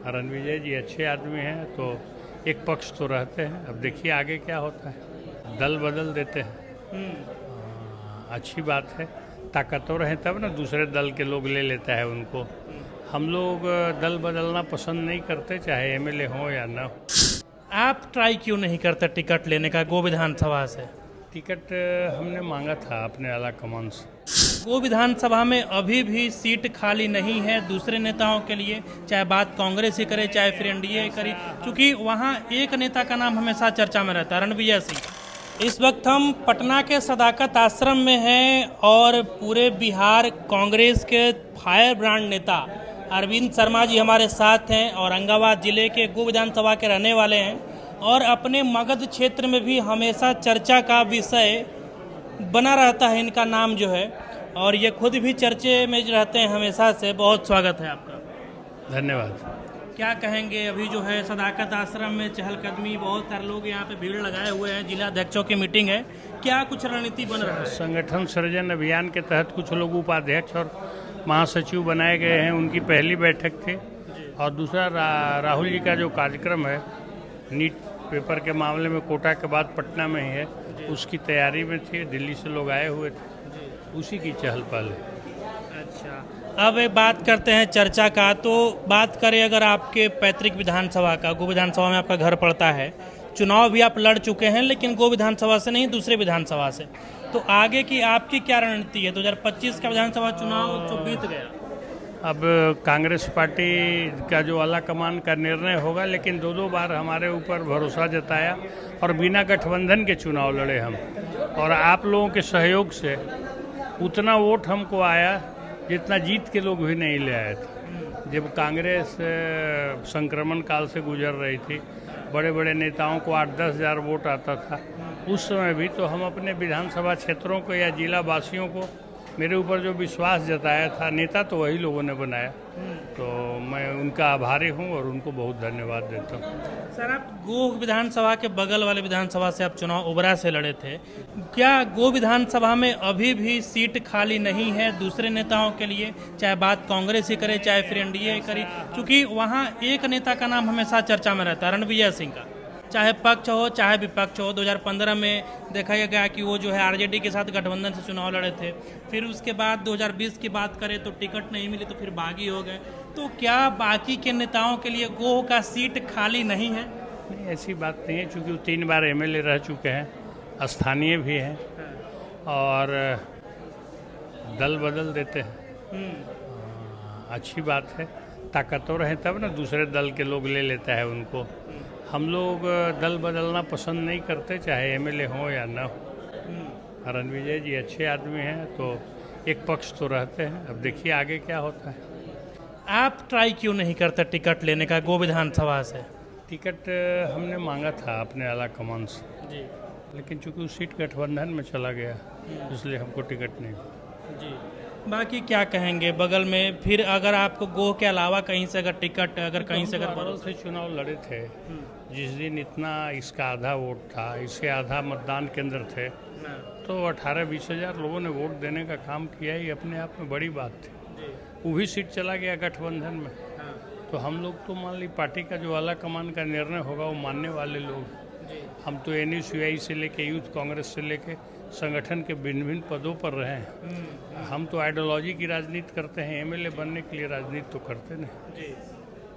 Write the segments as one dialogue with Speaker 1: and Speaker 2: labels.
Speaker 1: रणविजय जी अच्छे आदमी हैं, तो एक पक्ष तो रहते हैं। अब देखिए आगे क्या होता है, दल बदल देते हैं। अच्छी बात है, ताकतवर हैं तब ना दूसरे दल के लोग ले लेता है उनको। हम लोग दल बदलना पसंद नहीं करते, चाहे एमएलए हो या ना हो।
Speaker 2: आप ट्राई क्यों नहीं करते टिकट लेने का गो विधानसभा से?
Speaker 1: टिकट हमने मांगा था अपने आला कमान से।
Speaker 2: गो विधानसभा में अभी भी सीट खाली नहीं है दूसरे नेताओं के लिए, चाहे बात कांग्रेस ही करे चाहे फिर एनडीए करे, क्योंकि वहाँ एक नेता का नाम हमेशा चर्चा में रहता है, रणविजय सिंह। इस वक्त हम पटना के सदाकत आश्रम में हैं और पूरे बिहार कांग्रेस के फायर ब्रांड नेता अरविंद शर्मा जी हमारे साथ हैं और औरंगाबाद जिले के गो विधानसभा के रहने वाले हैं और अपने मगध क्षेत्र में भी हमेशा चर्चा का विषय बना रहता है इनका नाम जो है, और ये खुद भी चर्चे में रहते हैं हमेशा से। बहुत स्वागत है आपका।
Speaker 1: धन्यवाद।
Speaker 2: क्या कहेंगे, अभी जो है सदाकत आश्रम में चहलकदमी, बहुत सारे लोग यहाँ पे भीड़ लगाए हुए हैं, जिला अध्यक्षों की मीटिंग है, क्या कुछ रणनीति बन रहा है?
Speaker 1: संगठन सृजन अभियान के तहत कुछ लोग उपाध्यक्ष और महासचिव बनाए गए हैं, उनकी पहली बैठक थी। और दूसरा राहुल जी का जो कार्यक्रम है नीट पेपर के मामले में कोटा के बाद पटना में ही है, उसकी तैयारी में थी, दिल्ली से लोग आए हुए थे, उसी की चहल पहल है।
Speaker 2: अच्छा, अब एक बात करते हैं चर्चा का। तो बात करें अगर आपके पैतृक विधानसभा का, गो विधानसभा में आपका घर पड़ता है, चुनाव भी आप लड़ चुके हैं लेकिन गो विधानसभा से नहीं दूसरे विधानसभा से, तो आगे की आपकी क्या रणनीति है? 2025 का विधानसभा चुनाव जो बीत गया,
Speaker 1: अब कांग्रेस पार्टी का जो आला कमान का निर्णय होगा, लेकिन दो बार हमारे ऊपर भरोसा जताया और बिना गठबंधन के चुनाव लड़े हम, और आप लोगों के सहयोग से उतना वोट हमको आया जितना जीत के लोग भी नहीं ले आए थे। जब कांग्रेस संक्रमण काल से गुजर रही थी, बड़े बड़े नेताओं को 8-10 हज़ार वोट आता था, उस समय भी तो हम अपने विधानसभा क्षेत्रों को या जिला वासियों को मेरे ऊपर जो विश्वास जताया था, नेता तो वही लोगों ने बनाया, तो मैं उनका आभारी हूं और उनको बहुत धन्यवाद देता हूं।
Speaker 2: सर आप गो विधानसभा के बगल वाले विधानसभा से आप चुनाव उबरा से लड़े थे, क्या गो विधानसभा में अभी भी सीट खाली नहीं है दूसरे नेताओं के लिए, चाहे बात कांग्रेस ही करे चाहे फिर एनडीए करे, क्योंकि वहाँ एक नेता का नाम हमेशा चर्चा में रहता है, रणविजय सिंह का, चाहे पक्ष हो चाहे विपक्ष हो। 2015 में देखा गया कि वो जो है आरजेडी के साथ गठबंधन से चुनाव लड़े थे, फिर उसके बाद 2020 की बात करें तो टिकट नहीं मिली तो फिर बागी हो गए। तो क्या बाकी के नेताओं के लिए गो का सीट खाली नहीं है?
Speaker 1: नहीं, ऐसी बात नहीं है, चूँकि वो 3 बार एमएलए रह चुके हैं, स्थानीय भी हैं और दल बदल देते हैं। अच्छी बात है, ताकतवर हैं तब ना दूसरे दल के लोग ले लेता है उनको। हम लोग दल बदलना पसंद नहीं करते, चाहे एमएलए हो या ना हो। रणविजय जी अच्छे आदमी हैं, तो एक पक्ष तो रहते हैं। अब देखिए आगे क्या होता है।
Speaker 2: आप ट्राई क्यों नहीं करते टिकट लेने का गो विधानसभा से?
Speaker 1: टिकट हमने मांगा था अपने आला कमान से
Speaker 2: जी,
Speaker 1: लेकिन चूंकि उस सीट गठबंधन में चला गया, इसलिए हमको टिकट नहीं।
Speaker 2: जी, बाकी क्या कहेंगे बगल में, फिर अगर आपको गो के अलावा कहीं से अगर टिकट, अगर कहीं से अगर
Speaker 1: बड़ों से चुनाव लड़े थे, जिस दिन इतना इसका आधा वोट था, इससे आधा मतदान केंद्र थे, तो 18-20 हज़ार लोगों ने वोट देने का काम किया, ही अपने आप में बड़ी बात थी। वो भी सीट चला गया गठबंधन में, तो हम लोग तो मान ली पार्टी का जो आला कमान का निर्णय होगा वो मानने वाले लोग। हम तो एनएसयूआई से लेके यूथ कांग्रेस से लेके संगठन के भिन्न भिन्न पदों पर रहे हैं। हम तो आइडियोलॉजी की राजनीति करते हैं, एमएलए बनने के लिए राजनीति तो करते नहीं।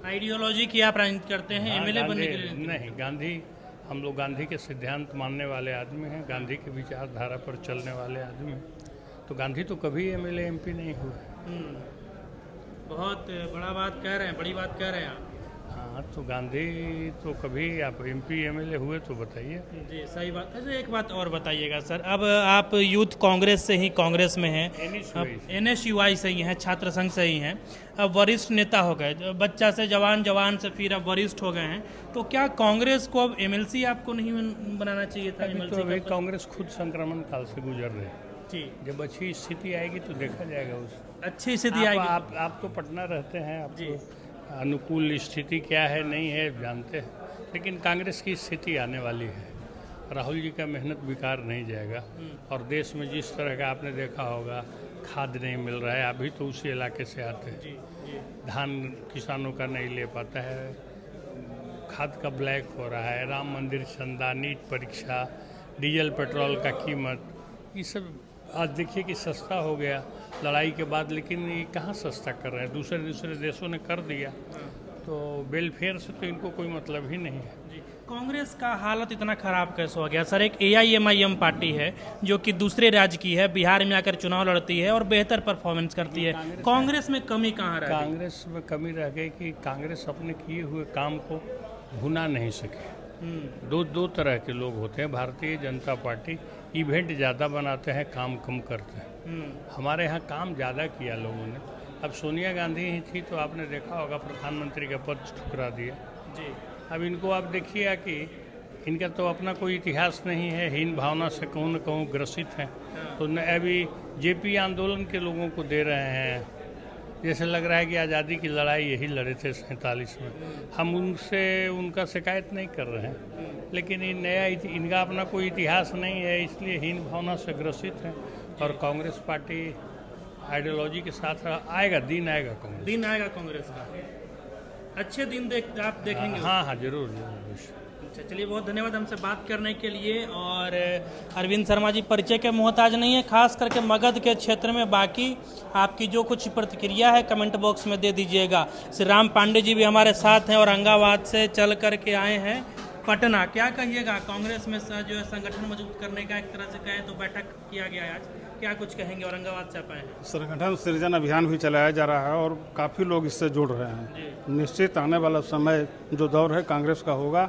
Speaker 2: आइडियोलॉजी की आप राजनीति करते हैं, एमएलए बनने के लिए
Speaker 1: नहीं। गांधी, हम लोग गांधी के सिद्धांत मानने वाले आदमी हैं, गांधी की विचारधारा पर चलने वाले आदमी हैं, तो गांधी तो कभी एमएलए एमपी नहीं हुए।
Speaker 2: बहुत बड़ा बात कह रहे हैं, बड़ी बात कह रहे हैं आप।
Speaker 1: हाँ, तो गांधी तो कभी आप एमपी एमएलए हुए तो बताइए।
Speaker 2: जी, सही बात। अच्छा, एक बात और बताइएगा सर, अब आप यूथ कांग्रेस से ही कांग्रेस में हैं, एनएसयूआई से ही हैं, छात्र संघ से ही हैं, अब वरिष्ठ नेता हो गए, बच्चा से जवान, जवान से फिर अब वरिष्ठ हो गए हैं, तो क्या कांग्रेस को अब एमएलसी आपको नहीं बनाना चाहिए था?
Speaker 1: तो अभी कांग्रेस खुद संक्रमण काल से गुजर रहे हैं।
Speaker 2: जी,
Speaker 1: जब अच्छी स्थिति आएगी तो देखा जाएगा। उस
Speaker 2: अच्छी स्थिति आएगी।
Speaker 1: आप तो पटना रहते हैं, आपको अनुकूल स्थिति क्या है नहीं है जानते हैं, लेकिन कांग्रेस की स्थिति आने वाली है। राहुल जी का मेहनत बेकार नहीं जाएगा, और देश में जिस तरह का आपने देखा होगा खाद नहीं मिल रहा है। अभी तो उसी इलाके से आते हैं। धान किसानों का नहीं ले पाता है, खाद का ब्लैक हो रहा है, राम मंदिर चंदा, नीट परीक्षा, डीजल पेट्रोल का कीमत, ये सब आज देखिए कि सस्ता हो गया लड़ाई के बाद, लेकिन ये कहाँ सस्ता कर रहे हैं, दूसरे देशों ने कर दिया। तो वेलफेयर से तो इनको कोई मतलब ही नहीं है।
Speaker 2: कांग्रेस का हालत इतना खराब कैसे हो गया सर? एक AIMIM पार्टी है जो कि दूसरे राज्य की है, बिहार में आकर चुनाव लड़ती है और बेहतर परफॉर्मेंस करती है। कांग्रेस में कमी कहाँ रह गई?
Speaker 1: कांग्रेस में कमी रह गई कि कांग्रेस अपने किए हुए काम को भुना नहीं सके। दो तरह के लोग होते हैं। भारतीय जनता पार्टी इवेंट ज़्यादा बनाते हैं, काम कम करते हैं। हमारे यहाँ काम ज़्यादा किया लोगों ने। अब सोनिया गांधी ही थी तो आपने देखा होगा प्रधानमंत्री का पद ठुकरा दिया जी। अब इनको आप देखिए कि इनका तो अपना कोई इतिहास नहीं है, हीन भावना से कहूँ न कहूँ ग्रसित हैं। तो न अभी JP आंदोलन के लोगों को दे रहे हैं, जैसे लग रहा है कि आज़ादी की लड़ाई यही लड़े थे 47 में। हम उनका शिकायत नहीं कर रहे हैं, लेकिन ये नया इनका अपना कोई इतिहास नहीं है, इसलिए हीन भावना से ग्रसित हैं। और कांग्रेस पार्टी आइडियोलॉजी के साथ आएगा, दिन आएगा
Speaker 2: कांग्रेस का। अच्छे दिन आप देखेंगे?
Speaker 1: हाँ, जरूर।
Speaker 2: अच्छा, चलिए, बहुत धन्यवाद हमसे बात करने के लिए। और अरविंद शर्मा जी परिचय के मोहताज नहीं है, खास करके मगध के क्षेत्र में। बाकी आपकी जो कुछ प्रतिक्रिया है कमेंट बॉक्स में दे दीजिएगा। श्री राम पांडे जी भी हमारे साथ हैं, औरंगाबाद से चल करके आए हैं पटना। क्या कहिएगा, कांग्रेस में जो है संगठन मजबूत करने का एक तरह से कहें तो बैठक किया गया है आज, क्या कुछ कहेंगे? औरंगाबाद से आप आए हैं।
Speaker 3: संगठन सृजन अभियान भी चलाया जा रहा है और काफ़ी लोग इससे जुड़ रहे हैं। निश्चित आने वाला समय जो दौर है कांग्रेस का होगा,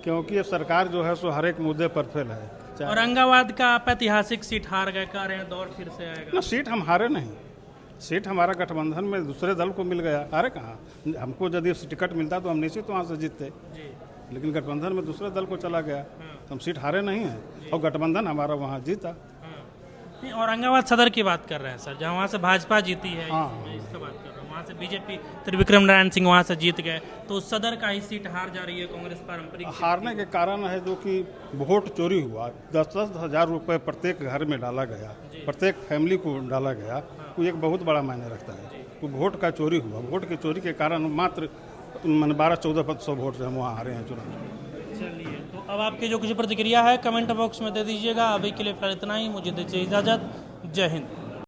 Speaker 3: क्योंकि ये सरकार जो है सो हर एक मुद्दे पर फेल है।
Speaker 2: औरंगाबाद का आप ऐतिहासिक सीट हार गए, कह रहे हैं दौर फिर से आएगा।
Speaker 3: ना, सीट हम हारे नहीं, सीट हमारा गठबंधन में दूसरे दल को मिल गया। हारे कहाँ? हमको यदि टिकट मिलता तो हम निश्चित वहाँ से जीतते, लेकिन गठबंधन में दूसरे दल को चला गया तो हम सीट हारे नहीं हैं और गठबंधन हमारा वहाँ जीता।
Speaker 2: औरंगाबाद सदर की बात कर रहे हैं सर, जहाँ वहाँ से भाजपा जीती है। मैं इसका बात कर रहा हूँ, वहाँ से बीजेपी त्रिविक्रम नारायण सिंह वहाँ से जीत गए, तो सदर का ही सीट हार जा रही है कांग्रेस। पारंपरिक
Speaker 3: हारने के कारण है जो कि वोट चोरी हुआ। 10-10 हज़ार रुपये प्रत्येक घर में डाला गया, प्रत्येक फैमिली को डाला गया, तो एक बहुत बड़ा मायने रखता है। तो वोट का चोरी हुआ, वोट की चोरी के कारण मात्र 12-14% वोट से हम वहाँ हारे हैं चुनाव।
Speaker 2: चलिए, तो अब आपकी जो कुछ प्रतिक्रिया है कमेंट बॉक्स में दे दीजिएगा। अभी के लिए फिर इतना ही, मुझे दीजिए इजाज़त। जय हिंद।